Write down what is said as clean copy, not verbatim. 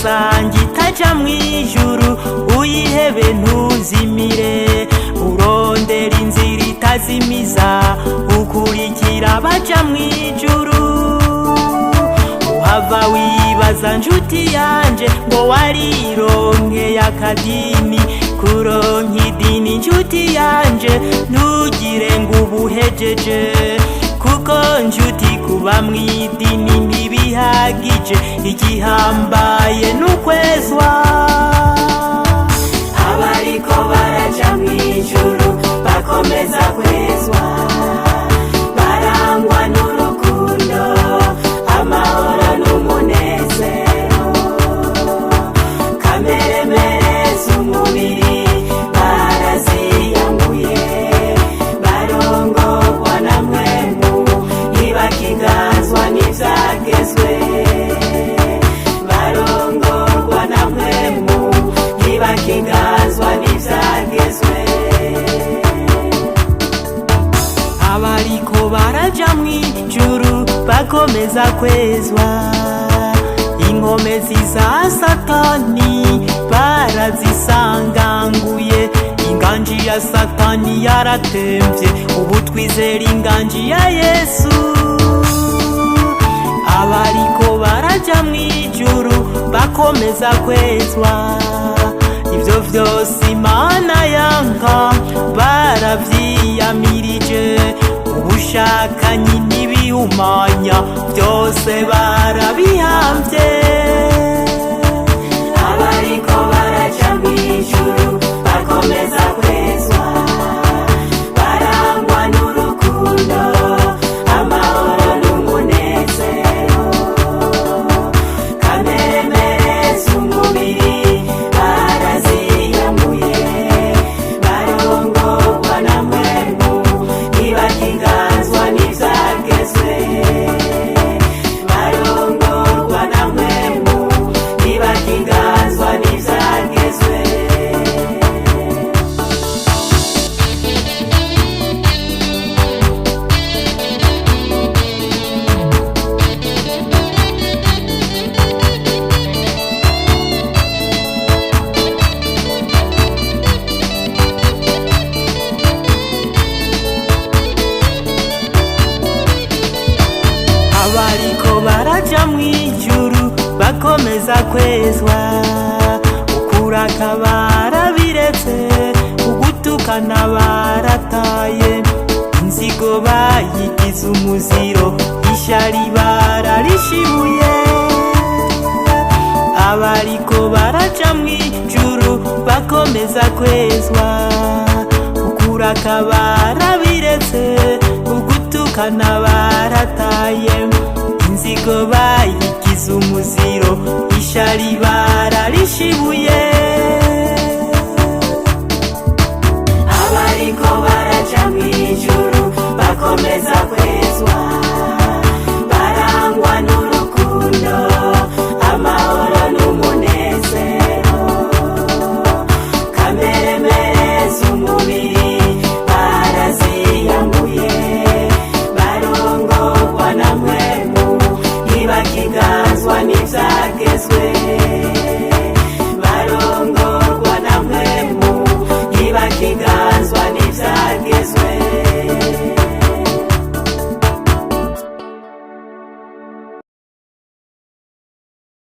rusange itaja mw'ijuru, uyihebe ntuzimire, urondera inzira itazimiza, ukurikira abaja mw'ijuru. Uhava wibaza nshuti yanje ngo warironkeye akadini, kuronka idini nshuti yanje ntugire ngo ubuhejeje, kuko nshuti kuba mw'idini ntibihagije, igihambaye n'ukwezwa. Abariko baraja mw'ijuru bakomeza kwezwa, barangwa n'urukundo, amahoro n'umunezero, kameremere z'umubiri baraziyambuye, barongorwa na mwemu ntibakigazwa n'ivyagezwe, barongorwa na mwemu ntibakigazwa n'ivyagezwe. Abariko baraja mw'ijuru bakomeza kwezwa, inkomezi za satani barazisanganguye, inganji ya satani yaratemvye, ubu twizera inganji ya Yesu. Abariko baraja mw'ijuru bakomeza kwezwa, ivyo vyose Imana yanka baravyiyamirije, ubushakanyi n'ibihumanya vyose barabihamvye. Abariko baraja mw'ijuru bakomeza kwezwa, barangwa n'urukundo, amahoro n'umunezero, kameremere z'umubiri baraziyambuye, barongorwa na mwemu ntibakigazwa n'ivyagezwe, barongorwa na mwemu ntibakigazwa n'ivyagezwe. Abariko baraja mw'ijuru bakomeza kwezwa, ukuraka barabiretse, ugutukana barataye, inzigo bayigize umuziro, ishari bararishibuye. Abariko baraja mw'ijuru bakomeza kwezwa, ukuraka barabiretse, ugutukana barataye, inzigo bayigize umuziro, ishari bararishibuye. Abariko baraja mw'ijuru bakomeza kwezwa, barangwa n'urukundo, amahoro n'umunezero, kameremere z'umubiri baraziyambuye, barongorwa na mwemu ntibakigazwa n'ivyagezwe, barongorwa na mwemu ntibakigazwa